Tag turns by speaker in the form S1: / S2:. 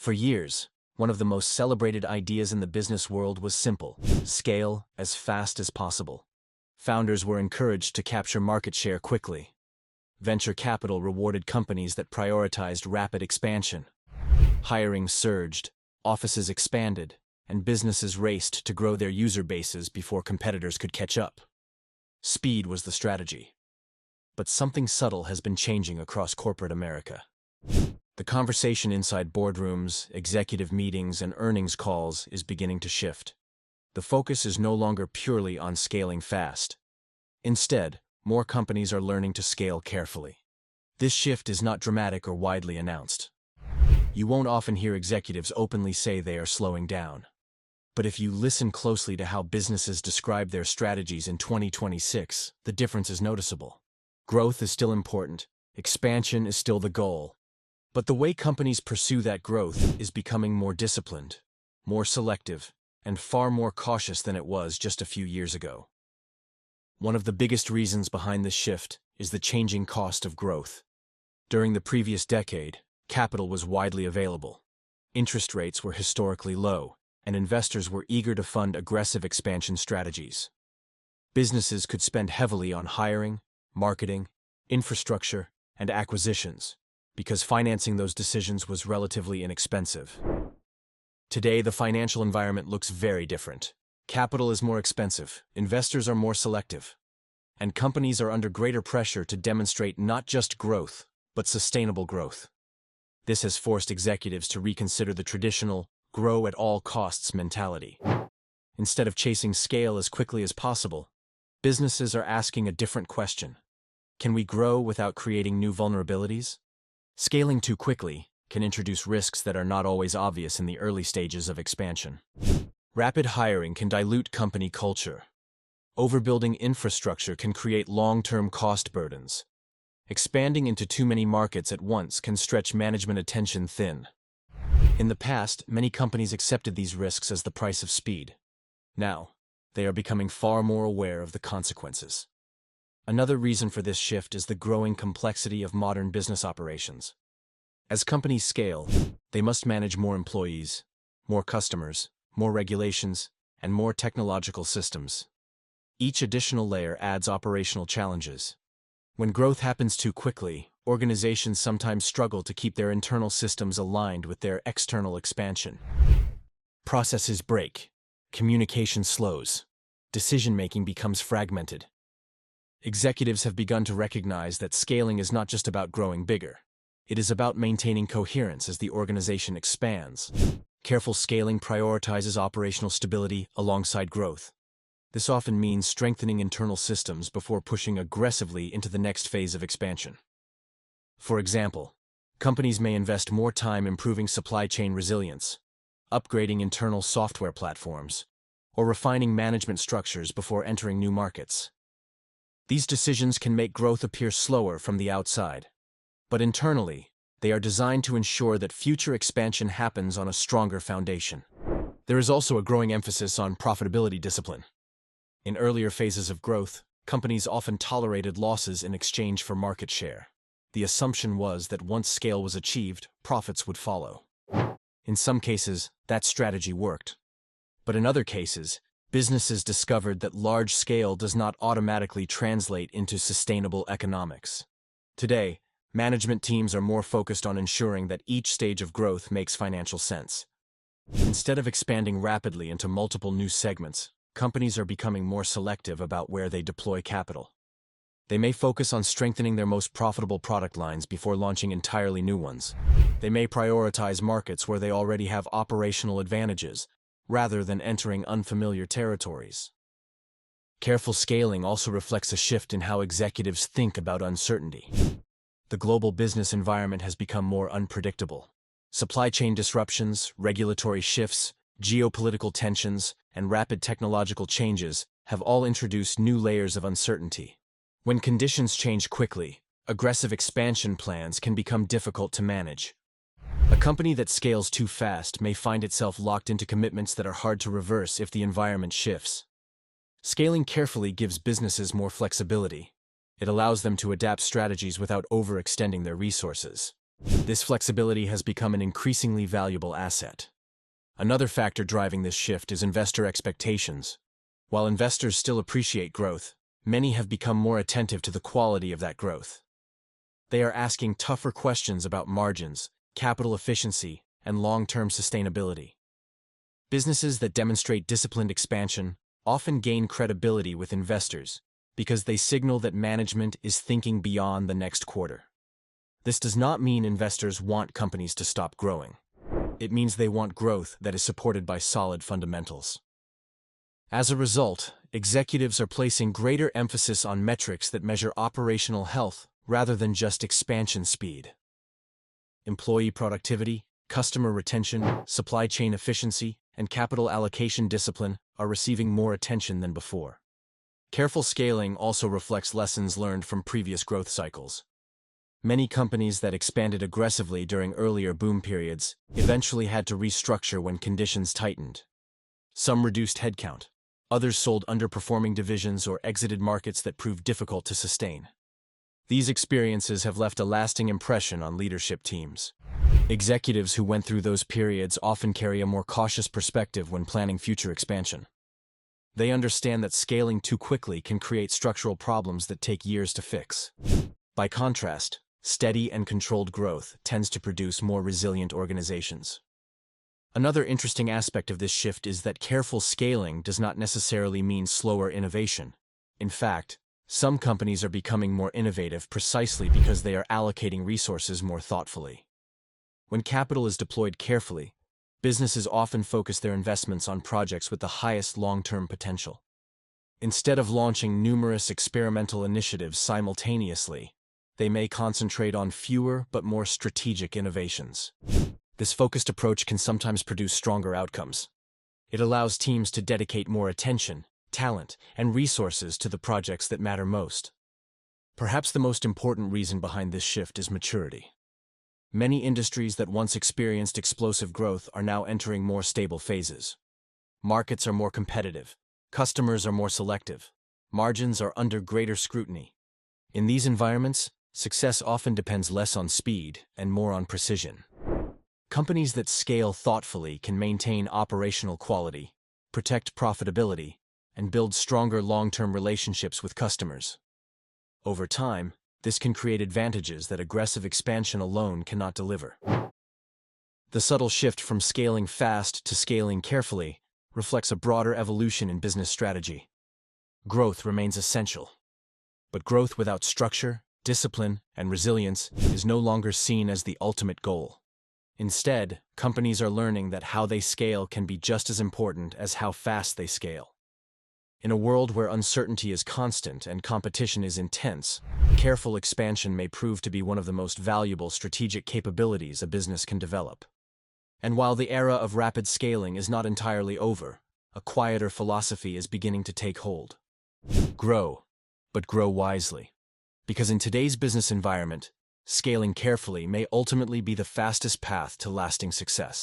S1: For years, one of the most celebrated ideas in the business world was simple: scale as fast as possible. Founders were encouraged to capture market share quickly. Venture capital rewarded companies that prioritized rapid expansion. Hiring surged, offices expanded, and businesses raced to grow their user bases before competitors could catch up. Speed was the strategy. But something subtle has been changing across corporate America. The conversation inside boardrooms, executive meetings, and earnings calls is beginning to shift. The focus is no longer purely on scaling fast. Instead, more companies are learning to scale carefully. This shift is not dramatic or widely announced. You won't often hear executives openly say they are slowing down. But if you listen closely to how businesses describe their strategies in 2026, the difference is noticeable. Growth is still important, expansion is still the goal. But the way companies pursue that growth is becoming more disciplined, more selective, and far more cautious than it was just a few years ago. One of the biggest reasons behind this shift is the changing cost of growth. During the previous decade, capital was widely available. Interest rates were historically low, and investors were eager to fund aggressive expansion strategies. Businesses could spend heavily on hiring, marketing, infrastructure, and acquisitions, because financing those decisions was relatively inexpensive. Today, the financial environment looks very different. Capital is more expensive, investors are more selective, and companies are under greater pressure to demonstrate not just growth, but sustainable growth. This has forced executives to reconsider the traditional grow at all costs mentality. Instead of chasing scale as quickly as possible, businesses are asking a different question. Can we grow without creating new vulnerabilities? Scaling too quickly can introduce risks that are not always obvious in the early stages of expansion. Rapid hiring can dilute company culture. Overbuilding infrastructure can create long-term cost burdens. Expanding into too many markets at once can stretch management attention thin. In the past, many companies accepted these risks as the price of speed. Now, they are becoming far more aware of the consequences. Another reason for this shift is the growing complexity of modern business operations. As companies scale, they must manage more employees, more customers, more regulations, and more technological systems. Each additional layer adds operational challenges. When growth happens too quickly, organizations sometimes struggle to keep their internal systems aligned with their external expansion. Processes break, communication slows, decision-making becomes fragmented. Executives have begun to recognize that scaling is not just about growing bigger. It is about maintaining coherence as the organization expands. Careful scaling prioritizes operational stability alongside growth. This often means strengthening internal systems before pushing aggressively into the next phase of expansion. For example, companies may invest more time improving supply chain resilience, upgrading internal software platforms, or refining management structures before entering new markets. These decisions can make growth appear slower from the outside, but internally, they are designed to ensure that future expansion happens on a stronger foundation. There is also a growing emphasis on profitability discipline. In earlier phases of growth, companies often tolerated losses in exchange for market share. The assumption was that once scale was achieved, profits would follow. In some cases, that strategy worked. But in other cases, businesses discovered that large scale does not automatically translate into sustainable economics. Today, management teams are more focused on ensuring that each stage of growth makes financial sense. Instead of expanding rapidly into multiple new segments, companies are becoming more selective about where they deploy capital. They may focus on strengthening their most profitable product lines before launching entirely new ones. They may prioritize markets where they already have operational advantages, rather than entering unfamiliar territories. Careful scaling also reflects a shift in how executives think about uncertainty. The global business environment has become more unpredictable. Supply chain disruptions, regulatory shifts, geopolitical tensions, and rapid technological changes have all introduced new layers of uncertainty. When conditions change quickly, aggressive expansion plans can become difficult to manage. A company that scales too fast may find itself locked into commitments that are hard to reverse if the environment shifts. Scaling carefully gives businesses more flexibility. It allows them to adapt strategies without overextending their resources. This flexibility has become an increasingly valuable asset. Another factor driving this shift is investor expectations. While investors still appreciate growth, many have become more attentive to the quality of that growth. They are asking tougher questions about margins, capital efficiency, and long-term sustainability. Businesses that demonstrate disciplined expansion often gain credibility with investors because they signal that management is thinking beyond the next quarter. This does not mean investors want companies to stop growing. It means they want growth that is supported by solid fundamentals. As a result, executives are placing greater emphasis on metrics that measure operational health rather than just expansion speed. Employee productivity, customer retention, supply chain efficiency, and capital allocation discipline are receiving more attention than before. Careful scaling also reflects lessons learned from previous growth cycles. Many companies that expanded aggressively during earlier boom periods eventually had to restructure when conditions tightened. Some reduced headcount. Others sold underperforming divisions or exited markets that proved difficult to sustain. These experiences have left a lasting impression on leadership teams. Executives who went through those periods often carry a more cautious perspective when planning future expansion. They understand that scaling too quickly can create structural problems that take years to fix. By contrast, steady and controlled growth tends to produce more resilient organizations. Another interesting aspect of this shift is that careful scaling does not necessarily mean slower innovation. In fact, some companies are becoming more innovative precisely because they are allocating resources more thoughtfully. When capital is deployed carefully, businesses often focus their investments on projects with the highest long-term potential. Instead of launching numerous experimental initiatives simultaneously, they may concentrate on fewer but more strategic innovations. This focused approach can sometimes produce stronger outcomes. It allows teams to dedicate more attention, talent, and resources to the projects that matter most. Perhaps the most important reason behind this shift is maturity. Many industries that once experienced explosive growth are now entering more stable phases. Markets are more competitive, customers are more selective, margins are under greater scrutiny. In these environments, success often depends less on speed and more on precision. Companies that scale thoughtfully can maintain operational quality, protect profitability, and build stronger long-term relationships with customers. Over time, this can create advantages that aggressive expansion alone cannot deliver. The subtle shift from scaling fast to scaling carefully reflects a broader evolution in business strategy. Growth remains essential, but growth without structure, discipline, and resilience is no longer seen as the ultimate goal. Instead, companies are learning that how they scale can be just as important as how fast they scale. In a world where uncertainty is constant and competition is intense, careful expansion may prove to be one of the most valuable strategic capabilities a business can develop. And while the era of rapid scaling is not entirely over, a quieter philosophy is beginning to take hold. Grow, but grow wisely. Because in today's business environment, scaling carefully may ultimately be the fastest path to lasting success.